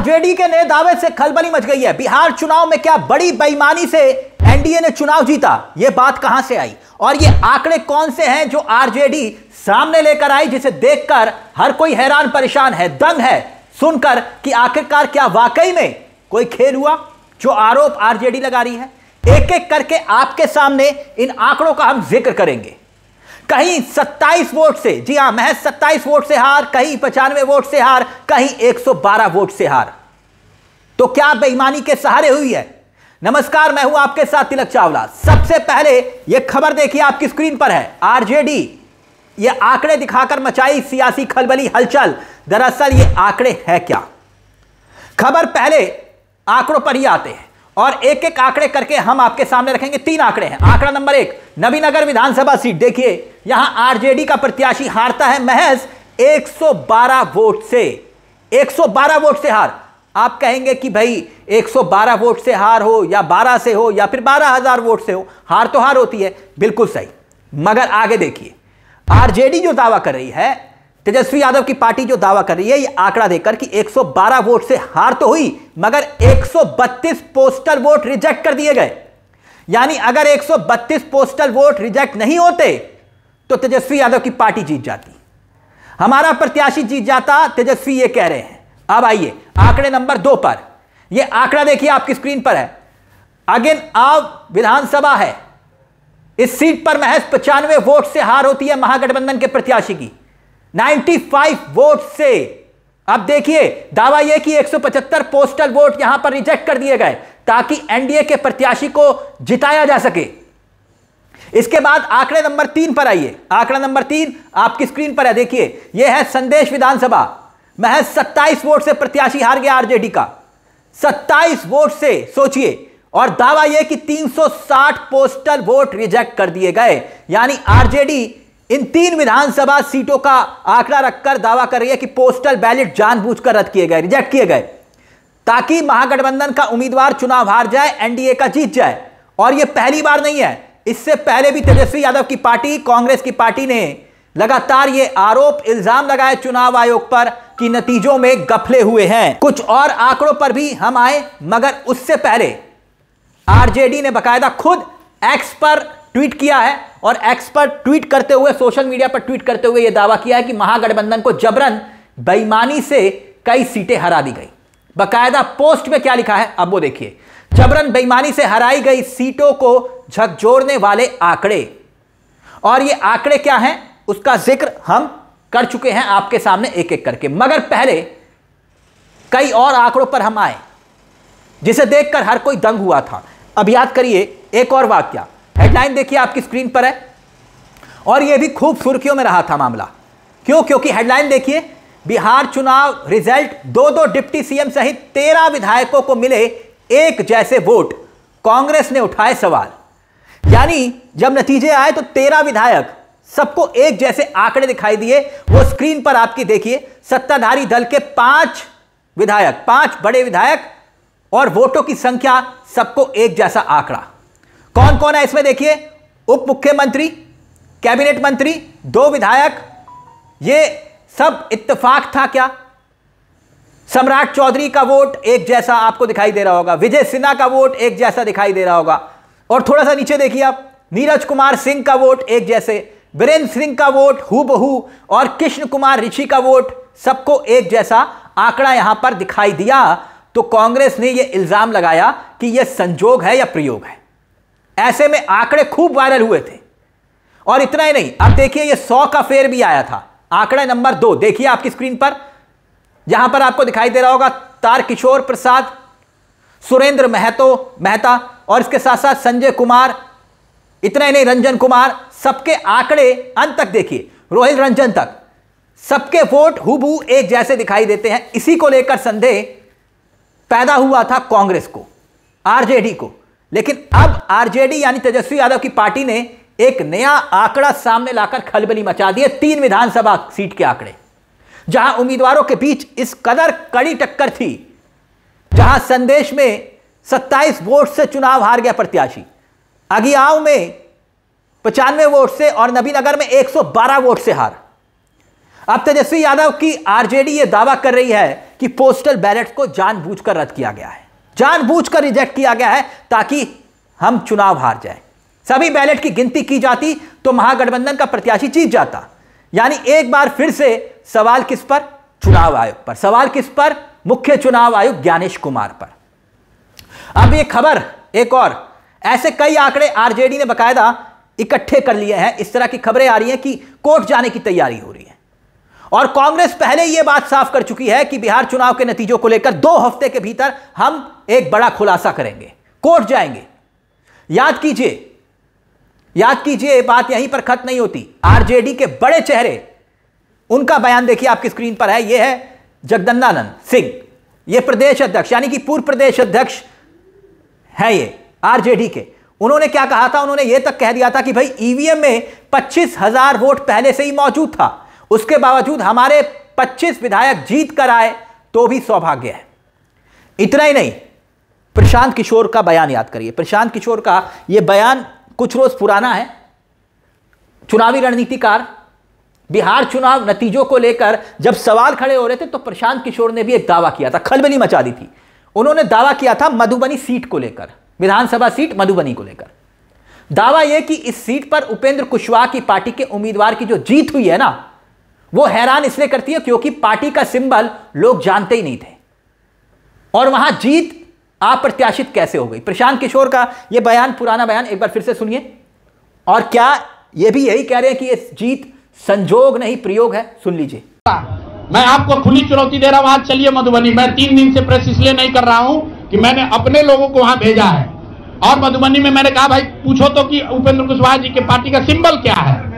RJD के नए दावे से खलबली मच गई है। बिहार चुनाव में क्या बड़ी बेईमानी से एनडीए ने चुनाव जीता, यह बात कहां से आई और ये आंकड़े कौन से हैं जो आरजेडी सामने लेकर आई, जिसे देखकर हर कोई हैरान परेशान है, दंग है सुनकर कि आखिरकार क्या वाकई में कोई खेल हुआ जो आरोप आरजेडी लगा रही है। एक एक करके आपके सामने इन आंकड़ों का हम जिक्र करेंगे। कहीं 27 वोट से, जी हां महज 27 वोट से हार, कहीं 95 वोट से हार, कहीं 112 वोट से हार। तो क्या बेईमानी के सहारे हुई है? नमस्कार, मैं हूं आपके साथ तिलक चावला। सबसे पहले यह खबर देखिए, आपकी स्क्रीन पर है। आरजेडी ये आंकड़े दिखाकर मचाई सियासी खलबली हलचल। दरअसल ये आंकड़े है क्या? खबर पहले आंकड़ों पर ही आते हैं और एक एक आंकड़े करके हम आपके सामने रखेंगे। 3 आंकड़े हैं। आंकड़ा नंबर 1, नबीनगर विधानसभा सीट। देखिए यहां आरजेडी का प्रत्याशी हारता है महज 112 वोट से। 112 वोट से हार। आप कहेंगे कि भाई 112 वोट से हार हो या 12 से हो या फिर 12,000 वोट से हो, हार तो हार होती है, बिल्कुल सही। मगर आगे देखिए, आरजेडी जो दावा कर रही है, तेजस्वी यादव की पार्टी जो दावा कर रही है, ये आंकड़ा देकर कि 112 वोट से हार तो हुई मगर 132 पोस्टल वोट रिजेक्ट कर दिए गए। यानी अगर 132 पोस्टल वोट रिजेक्ट नहीं होते तो तेजस्वी यादव की पार्टी जीत जाती, हमारा प्रत्याशी जीत जाता, तेजस्वी ये कह रहे हैं। अब आइए आंकड़े नंबर 2 पर। यह आंकड़ा देखिए आपकी स्क्रीन पर है। आगेनआव विधानसभा है, इस सीट पर महज 95 वोट से हार होती है महागठबंधन के प्रत्याशी की, 95 वोट से। अब देखिए दावा यह कि 175 पोस्टल वोट यहां पर रिजेक्ट कर दिए गए ताकि एनडीए के प्रत्याशी को जिताया जा सके। इसके बाद आंकड़े नंबर 3 पर आइए। आंकड़ा नंबर 3 आपकी स्क्रीन पर है। देखिए यह है संदेश विधानसभा, महज 27 वोट से प्रत्याशी हार गया आरजेडी का, 27 वोट से, सोचिए। और दावा यह कि 360 पोस्टल वोट रिजेक्ट कर दिए गए। यानी आरजेडी इन 3 विधानसभा सीटों का आंकड़ा रखकर दावा कर रही है कि पोस्टल बैलेट जानबूझकर रद्द किए गए, रिजेक्ट किए गए, ताकि महागठबंधन का उम्मीदवार चुनाव हार जाए, एनडीए का जीत जाए। और यह पहली बार नहीं है, इससे पहले भी तेजस्वी यादव की पार्टी, कांग्रेस की पार्टी ने लगातार यह आरोप इल्जाम लगाए चुनाव आयोग पर कि नतीजों में गफले हुए हैं। कुछ और आंकड़ों पर भी हम आए, मगर उससे पहले आरजेडी ने बकायदा खुद एक्स पर ट्वीट किया है और एक्स पर ट्वीट करते हुए, सोशल मीडिया पर ट्वीट करते हुए यह दावा किया है कि महागठबंधन को जबरन बेईमानी से कई सीटें हरा दी गई। बकायदा पोस्ट में क्या लिखा है अब वो देखिए, जबरन बेईमानी से हराई गई सीटों को झकझोरने वाले आंकड़े। और ये आंकड़े क्या हैं उसका जिक्र हम कर चुके हैं आपके सामने एक एक करके। मगर पहले कई और आंकड़ों पर हम आए जिसे देखकर हर कोई दंग हुआ था। अब याद करिए एक और वाकया। हेडलाइन देखिए आपकी स्क्रीन पर है और यह भी खूब सुर्खियों में रहा था मामला। क्यों? क्योंकि हेडलाइन देखिए, बिहार चुनाव रिजल्ट, 2 डिप्टी सीएम सहित 13 विधायकों को मिले एक जैसे वोट, कांग्रेस ने उठाए सवाल। यानी जब नतीजे आए तो 13 विधायक, सबको एक जैसे आंकड़े दिखाई दिए। वो स्क्रीन पर आपकी देखिए, सत्ताधारी दल के 5 विधायक, 5 बड़े विधायक और वोटों की संख्या, सबको एक जैसा आंकड़ा। कौन कौन है इसमें देखिए, उप मुख्यमंत्री, कैबिनेट मंत्री, 2 विधायक, ये सब इत्तेफाक था क्या? सम्राट चौधरी का वोट एक जैसा आपको दिखाई दे रहा होगा, विजय सिन्हा का वोट एक जैसा दिखाई दे रहा होगा। और थोड़ा सा नीचे देखिए आप, नीरज कुमार सिंह का वोट एक जैसे, वीरेंद्र सिंह का वोट हूबहू और कृष्ण कुमार ऋषि का वोट, सबको एक जैसा आंकड़ा यहां पर दिखाई दिया। तो कांग्रेस ने यह इल्जाम लगाया कि यह संजोग है या प्रयोग है। ऐसे में आंकड़े खूब वायरल हुए थे। और इतना ही नहीं, अब देखिए यह 100 का फेर भी आया था। आंकड़ा नंबर 2 देखिए आपकी स्क्रीन पर, यहां पर आपको दिखाई दे रहा होगा तारकिशोर प्रसाद, सुरेंद्र मेहता और इसके साथ साथ संजय कुमार, इतना ही नहीं रंजन कुमार, सबके आंकड़े अंत तक देखिए, रोहित रंजन तक, सबके वोट हूबहू एक जैसे दिखाई देते हैं। इसी को लेकर संदेह पैदा हुआ था कांग्रेस को, आरजेडी को। लेकिन अब आरजेडी यानी तेजस्वी यादव की पार्टी ने एक नया आंकड़ा सामने लाकर खलबली मचा दी है। 3 विधानसभा सीट के आंकड़े, जहां उम्मीदवारों के बीच इस कदर कड़ी टक्कर थी, जहां संदेश में 27 वोट से चुनाव हार गया प्रत्याशी, अगियाव में 95 वोट से और नबीनगर में 112 वोट से हार। अब तेजस्वी यादव की आरजेडी यह दावा कर रही है कि पोस्टल बैलेट को जानबूझकर रद्द किया गया है, जानबूझकर रिजेक्ट किया गया है ताकि हम चुनाव हार जाए। सभी बैलेट की गिनती की जाती तो महागठबंधन का प्रत्याशी जीत जाता। यानी एक बार फिर से सवाल किस पर? चुनाव आयोग पर। सवाल किस पर? मुख्य चुनाव आयुक्त ज्ञानेश कुमार पर। अब ये खबर एक और, ऐसे कई आंकड़े आरजेडी ने बकायदा इकट्ठे कर लिए हैं। इस तरह की खबरें आ रही हैं कि कोर्ट जाने की तैयारी हो रही है और कांग्रेस पहले यह बात साफ कर चुकी है कि बिहार चुनाव के नतीजों को लेकर 2 हफ्ते के भीतर हम एक बड़ा खुलासा करेंगे, कोर्ट जाएंगे। याद कीजिए बात यहीं पर खत्म नहीं होती। आरजेडी के बड़े चेहरे, उनका बयान देखिए, आपकी स्क्रीन पर है। यह है जगदंदानंद सिंह, यह प्रदेश अध्यक्ष यानी कि पूर्व प्रदेश अध्यक्ष है ये आरजेडी के। उन्होंने क्या कहा था? उन्होंने यह तक कह दिया था कि भाई ईवीएम में 25,000 वोट पहले से ही मौजूद था, उसके बावजूद हमारे 25 विधायक जीत कर आए तो भी सौभाग्य है। इतना ही नहीं, प्रशांत किशोर का बयान याद करिए। प्रशांत किशोर का यह बयान कुछ रोज पुराना है। चुनावी रणनीतिकार, बिहार चुनाव नतीजों को लेकर जब सवाल खड़े हो रहे थे तो प्रशांत किशोर ने भी एक दावा किया था, खलबली मचा दी थी। उन्होंने दावा किया था मधुबनी सीट को लेकर, विधानसभा सीट मधुबनी को लेकर। दावा यह कि इस सीट पर उपेंद्र कुशवाहा की पार्टी के उम्मीदवार की जो जीत हुई है ना, वो हैरान इसलिए करती है क्योंकि पार्टी का सिंबल लोग जानते ही नहीं थे और वहां जीत अप्रत्याशित कैसे हो गई। प्रशांत किशोर का यह बयान, पुराना बयान एक बार फिर से सुनिए। और क्या यह भी यही कह रहे हैं कि यह जीत संजोग नहीं प्रयोग है? सुन लीजिए। मैं आपको खुली चुनौती दे रहा हूं, आज चलिए मधुबनी। मैं 3 दिन से प्रेस इसलिए नहीं कर रहा हूं कि मैंने अपने लोगों को वहां भेजा है और मधुबनी में मैंने कहा भाई पूछो तो कि उपेंद्र कुशवाहा जी के पार्टी का सिंबल क्या है।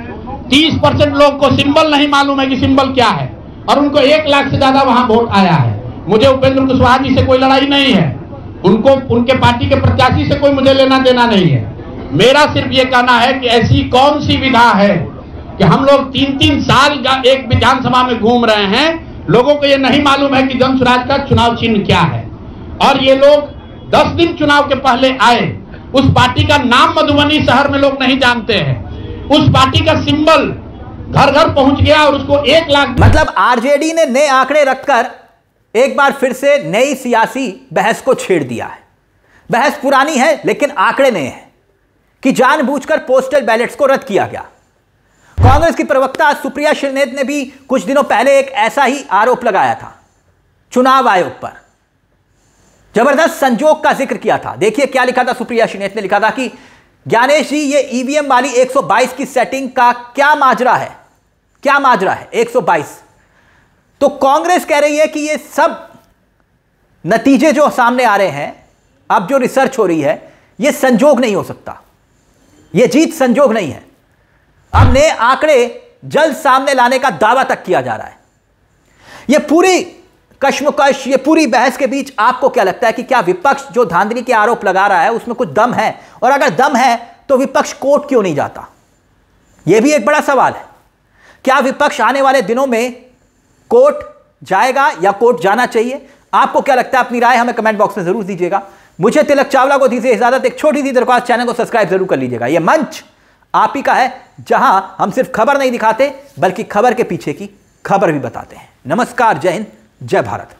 30% लोग को सिंबल नहीं मालूम है कि सिंबल क्या है और उनको 1 लाख से ज्यादा वहां वोट आया है। मुझे उपेंद्र कुशवाहा जी से कोई लड़ाई नहीं है, उनको उनके पार्टी के प्रत्याशी से कोई मुझे लेना देना नहीं है। मेरा सिर्फ ये कहना है कि ऐसी कौन सी विधा है कि हम लोग 3-3 साल एक विधानसभा में घूम रहे हैं, लोगों को ये नहीं मालूम है कि जन स्वराज का चुनाव चिन्ह क्या है। और ये लोग 10 दिन चुनाव के पहले आए, उस पार्टी का नाम मधुबनी शहर में लोग नहीं जानते हैं, उस पार्टी का सिंबल घर घर पहुंच गया और उसको 1 लाख। मतलब आरजेडी ने नए आंकड़े रखकर एक बार फिर से नई सियासी बहस को छेड़ दिया है। बहस पुरानी है लेकिन आंकड़े नए हैं कि जानबूझकर पोस्टल बैलेट्स को रद्द किया गया। कांग्रेस की प्रवक्ता सुप्रिया श्रीनेत ने भी कुछ दिनों पहले एक ऐसा ही आरोप लगाया था चुनाव आयोग पर, जबरदस्त संजोग का जिक्र किया था। देखिए क्या लिखा था सुप्रिया श्रीनेत ने। लिखा था कि ज्ञानेश जी, ये ईवीएम वाली 122 की सेटिंग का क्या माजरा है? 122। तो कांग्रेस कह रही है कि ये सब नतीजे जो सामने आ रहे हैं, अब जो रिसर्च हो रही है, ये संजोग नहीं हो सकता, ये जीत संजोग नहीं है। अब नए आंकड़े जल्द सामने लाने का दावा तक किया जा रहा है। यह पूरी कश्मकश, ये पूरी बहस के बीच आपको क्या लगता है कि क्या विपक्ष जो धांधली के आरोप लगा रहा है उसमें कुछ दम है? और अगर दम है तो विपक्ष कोर्ट क्यों नहीं जाता? यह भी एक बड़ा सवाल है। क्या विपक्ष आने वाले दिनों में कोर्ट जाएगा या कोर्ट जाना चाहिए? आपको क्या लगता है? अपनी राय हमें कमेंट बॉक्स में जरूर दीजिएगा। मुझे तिलक चावला को दीजिए इजाजत। एक छोटी सी दरख्वास्त, चैनल को सब्सक्राइब जरूर कर लीजिएगा। यह मंच आप ही का है जहां हम सिर्फ खबर नहीं दिखाते बल्कि खबर के पीछे की खबर भी बताते हैं। नमस्कार, जय हिंद, जय भारत।